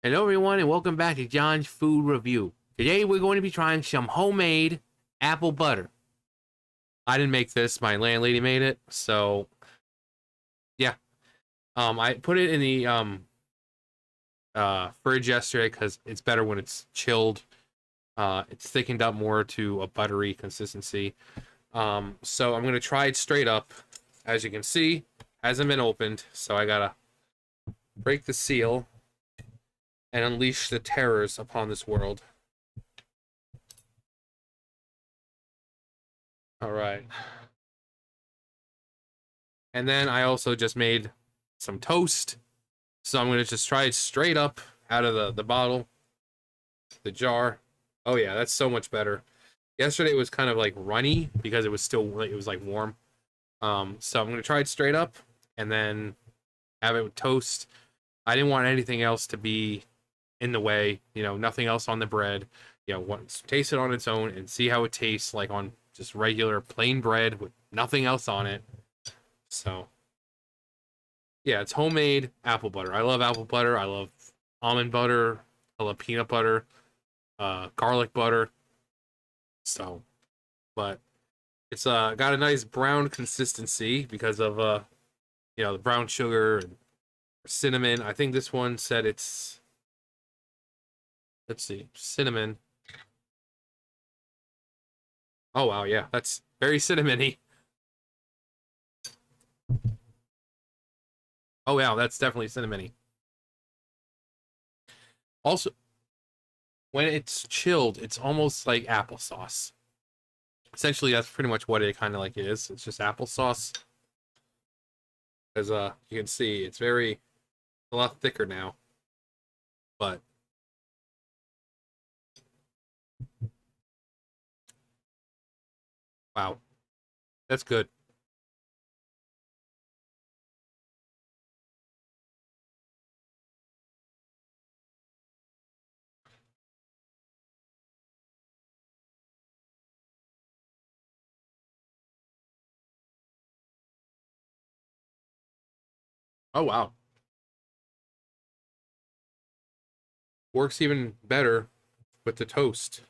Hello, everyone, and welcome back to John's Food Review. Today, we're going to be trying some homemade apple butter. I didn't make this; my landlady made it. So, yeah, I put it in the fridge yesterday because it's better when it's chilled. It's thickened up more to a buttery consistency. So I'm gonna try it straight up. As you can see, hasn't been opened, so I gotta break the seal and unleash the terrors upon this world. All right. And then I also just made some toast. So I'm going to just try it straight up out of the bottle, the jar. Oh, yeah, that's so much better. Yesterday it was kind of like runny because it was still, it was like warm. So I'm going to try it straight up and then have it with toast. I didn't want anything else to be in the way, nothing else on the bread. Once taste it on its own and see how it tastes like on just regular plain bread with nothing else on it. So yeah, it's homemade apple butter. I love apple butter. I love almond butter. I love peanut butter, garlic butter. So, but it's got a nice brown consistency because of the brown sugar and cinnamon. I think this one said it's, let's see, cinnamon. Oh wow, yeah, that's very cinnamony. Oh wow, that's definitely cinnamony. Also, when it's chilled, it's almost like applesauce. Essentially, that's pretty much what it kind of like is. It's just applesauce. As you can see, it's a lot thicker now. But wow, that's good. Oh wow, works even better with the toast.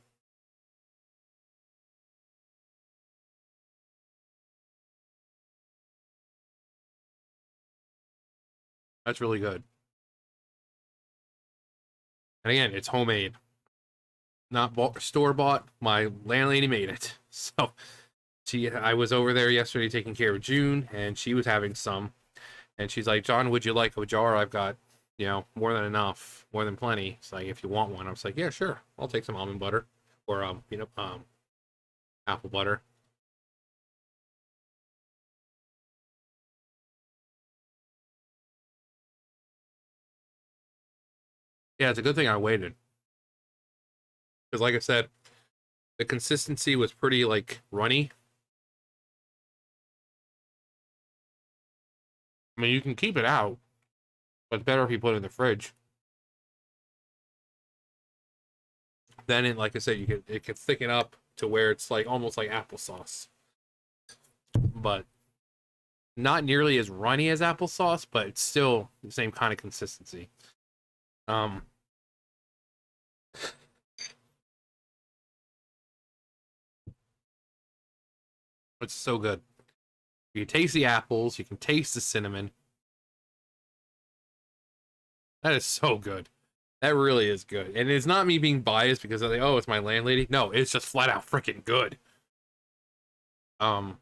That's really good. And again, it's homemade, not store bought. My landlady made it. So I was over there yesterday taking care of June, and she was having some, and she's like, "John, would you like a jar? I've got, more than enough, more than plenty. It's like if you want one." I was like, "Yeah, sure. I'll take some almond butter or apple butter." Yeah, it's a good thing I waited because, like I said, the consistency was pretty like runny. I mean, you can keep it out, but it's better if you put it in the fridge. Then, like I said, it can thicken up to where it's like almost like applesauce, but not nearly as runny as applesauce, but it's still the same kind of consistency. Um, it's so good. You can taste the apples, you can taste the cinnamon. That is so good. That really is good. And it's not me being biased because of oh, it's my landlady. No, it's just flat out freaking good. Um,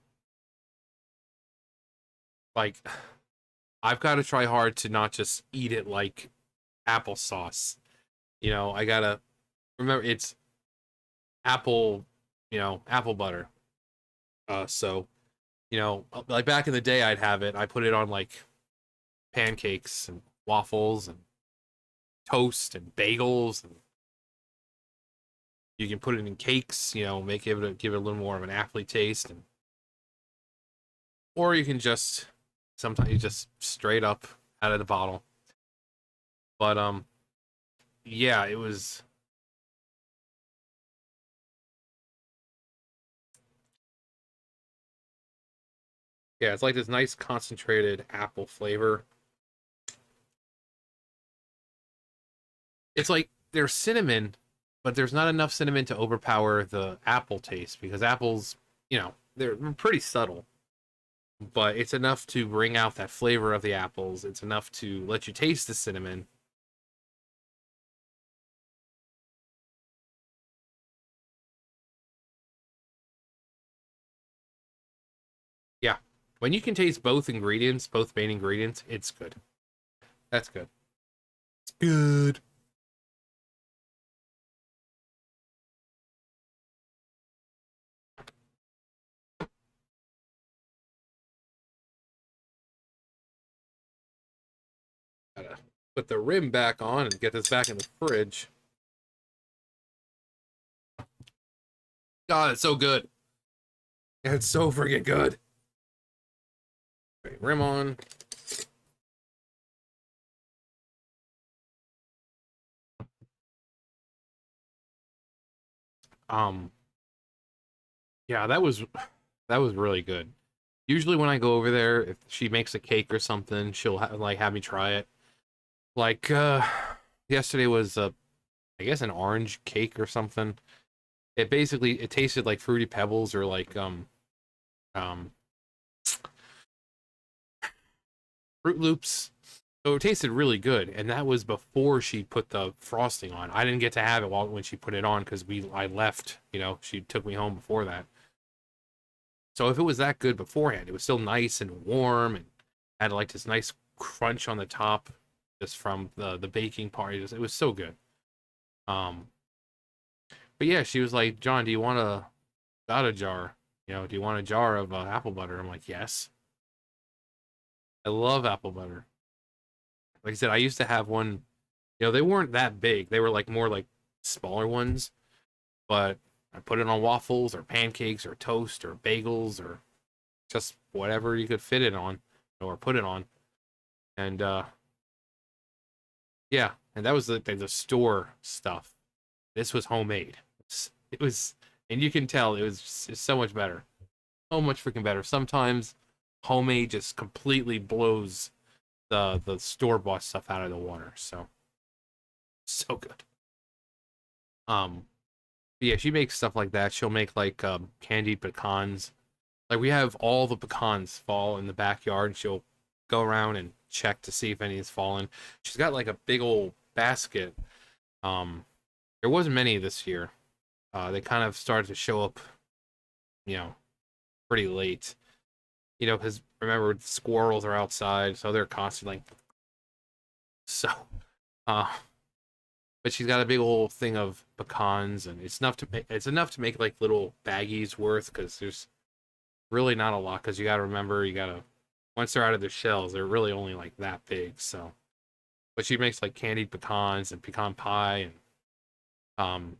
like I've got to try hard to not just eat it like applesauce. I gotta remember it's apple, apple butter. So like back in the day, I'd have it. I put it on like pancakes and waffles and toast and bagels, and you can put it in cakes. Make it give it a little more of an apple taste, and or you can just sometimes you just straight up out of the bottle. But yeah, it was. Yeah, it's like this nice concentrated apple flavor. It's like there's cinnamon, but there's not enough cinnamon to overpower the apple taste because apples, they're pretty subtle, but it's enough to bring out that flavor of the apples. It's enough to let you taste the cinnamon. Yeah. When you can taste both ingredients, both main ingredients, it's good. That's good. It's good. Gotta put the rim back on and get this back in the fridge. God, it's so good. It's so freaking good. Okay, rim on. Um, yeah, that was really good. Usually when I go over there, if she makes a cake or something, she'll like have me try it. Like yesterday was I guess an orange cake or something. It tasted like fruity pebbles or like um Fruit Loops. So it tasted really good, and that was before she put the frosting on. I didn't get to have it when she put it on because I left. She took me home before that. So if it was that good beforehand, it was still nice and warm and had like this nice crunch on the top just from the baking part. It was so good. Um, but yeah, she was like, John, do you want a jar? Do you want a jar of apple butter? I'm like, yes. I love apple butter. Like I said, I used to have one. They weren't that big. They were like more like smaller ones, but I put it on waffles or pancakes or toast or bagels or just whatever you could fit it on or put it on. And yeah, and that was the store stuff. This was homemade. It was, and you can tell it's so much better. So much freaking better. Sometimes homemade just completely blows the store bought stuff out of the water. So good. Um, yeah, she makes stuff like that. She'll make like candied pecans. Like we have all the pecans fall in the backyard, and she'll go around and check to see if any has fallen. She's got like a big old basket. Um, there wasn't many this year. They kind of started to show up, you know, pretty late. Because remember squirrels are outside, so they're constantly. So, uh, but she's got a big old thing of pecans, and it's enough to make like little baggies worth because there's really not a lot because you got to remember you got to once they're out of their shells they're really only like that big. So but she makes like candied pecans and pecan pie, and um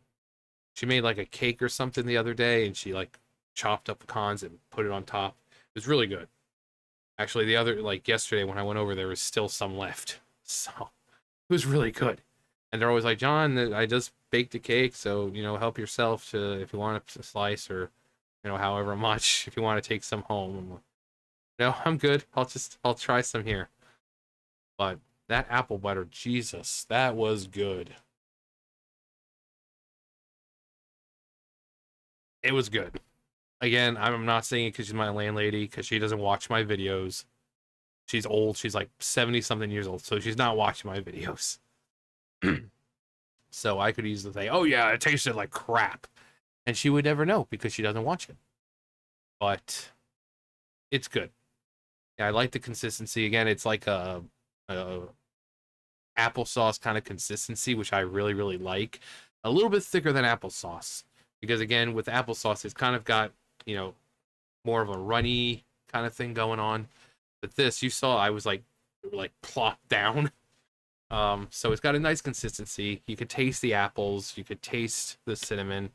she made like a cake or something the other day, and she like chopped up pecans and put it on top. It was really good. Actually, the other like yesterday when I went over there was still some left. So it was really good. And they're always like, John, I just baked a cake, so help yourself to if you want a slice or however much if you want to take some home. I'm like, no, I'm good. I'll try some here. But that apple butter, Jesus, that was good. It was good. Again, I'm not saying it because she's my landlady, because she doesn't watch my videos. She's old. She's like 70 something years old, so she's not watching my videos. So I could easily say, "Oh yeah, it tasted like crap," and she would never know because she doesn't watch it. But it's good. Yeah, I like the consistency. Again, it's like a applesauce kind of consistency, which I really, really like. A little bit thicker than applesauce because again, with applesauce, it's kind of got you know more of a runny kind of thing going on. But this, you saw, I was like plopped down. So it's got a nice consistency. You could taste the apples, you could taste the cinnamon.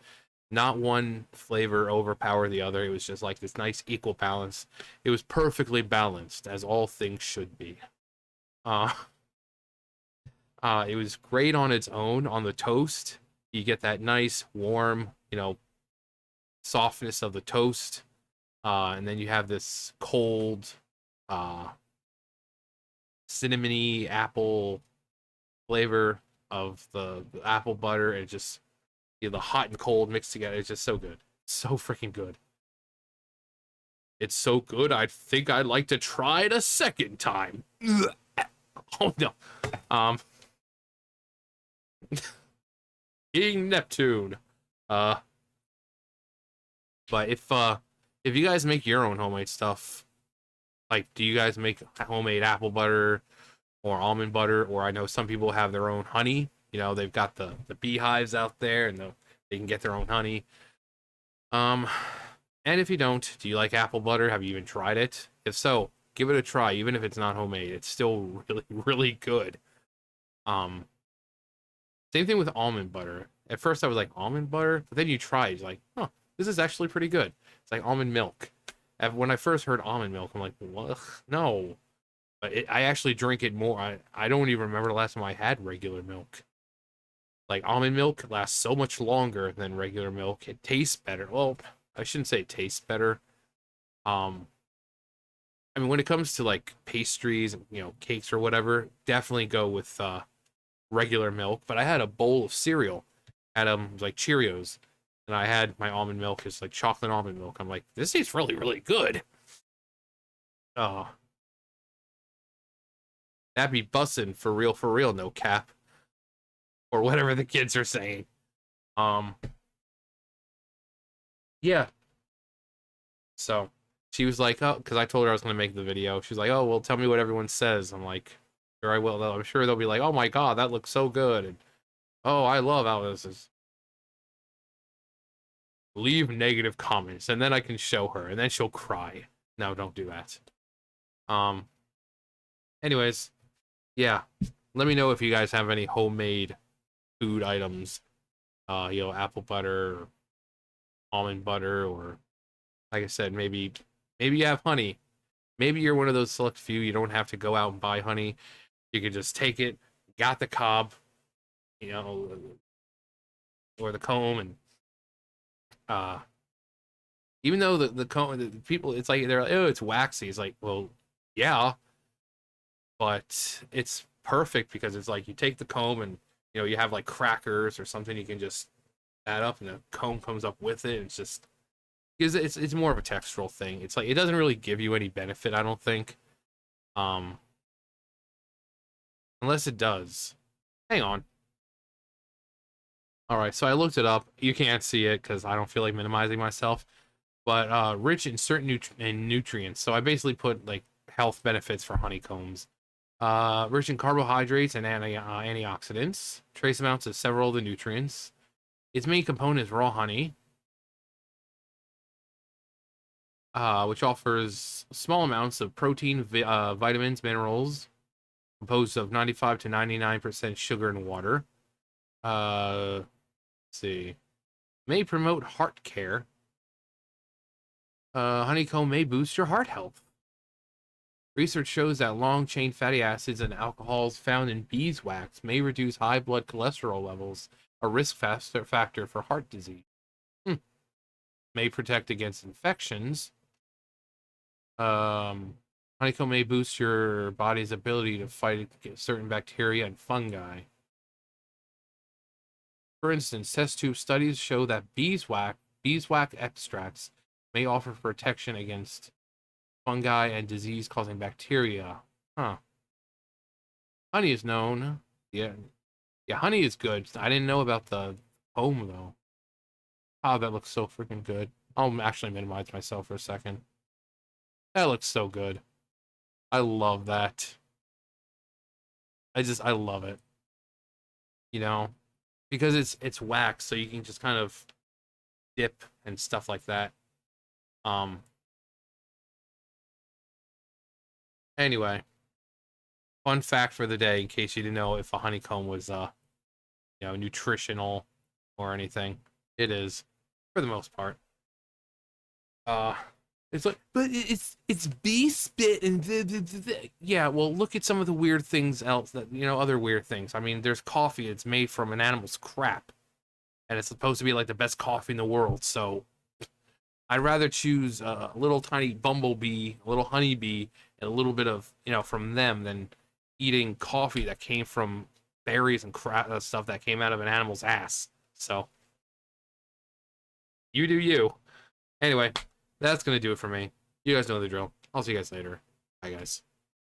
Not one flavor overpower the other. It was just like this nice equal balance. It was perfectly balanced, as all things should be. Uh, it was great on its own on the toast. You get that nice warm, softness of the toast, and then you have this cold, uh, cinnamony apple flavor. of the apple butter and just the hot and cold mixed together. It's just so good. So freaking good. It's so good, I think I'd like to try it a second time. Oh no. Um King Neptune. Uh but if you guys make your own homemade stuff, like do you guys make homemade apple butter or almond butter? Or I know some people have their own honey. They've got the beehives out there and they can get their own honey. Um and if you don't, do you like apple butter? Have you even tried it? If so, give it a try. Even if it's not homemade, it's still really, really good. Um, Same thing with almond butter. At first, I was like, almond butter? But then you try it, you're like, huh, this is actually pretty good. It's like almond milk. When I first heard almond milk, I'm like, what? No. But I actually drink it more. I don't even remember the last time I had regular milk. Like, almond milk lasts so much longer than regular milk. It tastes better. Well, I shouldn't say it tastes better. Um, I mean, when it comes to like pastries, cakes or whatever, definitely go with regular milk. But I had a bowl of cereal, had like Cheerios, and I had my almond milk. It's like chocolate almond milk. I'm like, this tastes really, really good. Oh, that'd be bussin' for real, no cap, or whatever the kids are saying. Um, yeah. So she was like, oh, because I told her I was gonna make the video. She's like, oh, well, tell me what everyone says. I'm like, sure I will. I'm sure they'll be like, oh my god, that looks so good, and oh, I love how this is. Leave negative comments, and then I can show her, and then she'll cry. No, don't do that. Um. Anyways, yeah. Let me know if you guys have any homemade food items. Apple butter, or almond butter, or like I said, maybe you have honey. Maybe you're one of those select few. You don't have to go out and buy honey. You can just take it, got the cob, you know, or the comb, and uh, even though the comb, the people, it's like they're like, oh, it's waxy. It's like, well, yeah, but it's perfect because it's like you take the comb and you have like crackers or something. You can just add up, and the comb comes up with it. It's just because it's more of a textural thing. It's like it doesn't really give you any benefit, I don't think. Um, Unless it does. Hang on. All right, so I looked it up. You can't see it because I don't feel like minimizing myself. But rich in certain nutrients. So I basically put like health benefits for honeycombs. Rich in carbohydrates and antioxidants. Trace amounts of several of the nutrients. Its main component is raw honey, which offers small amounts of protein, vitamins, minerals, composed of 95 to 99% sugar and water. Let's see. May promote heart care. Honeycomb may boost your heart health. Research shows that long chain fatty acids and alcohols found in beeswax may reduce high blood cholesterol levels, a risk factor for heart disease. May protect against infections. Um, Honeycomb may boost your body's ability to fight certain bacteria and fungi. For instance, test tube studies show that beeswax extracts may offer protection against fungi and disease-causing bacteria. Huh. Honey is known. Yeah. Yeah, honey is good. I didn't know about the comb, though. Oh, that looks so freaking good. I'll actually minimize myself for a second. That looks so good. I love that. I love it. You know? Because it's wax, so you can just kind of dip and stuff like that. Um Anyway, fun fact for the day, in case you didn't know if a honeycomb was nutritional or anything. It is, for the most part. Uh it's like, but it's bee spit and yeah. Well, look at some of the weird things else that other weird things. I mean, there's coffee. It's made from an animal's crap, and it's supposed to be like the best coffee in the world. So I'd rather choose a little tiny bumblebee, a little honeybee, and a little bit of from them than eating coffee that came from berries and crap stuff that came out of an animal's ass. So you do you. Anyway, that's gonna do it for me. You guys know the drill. I'll see you guys later. Bye, guys.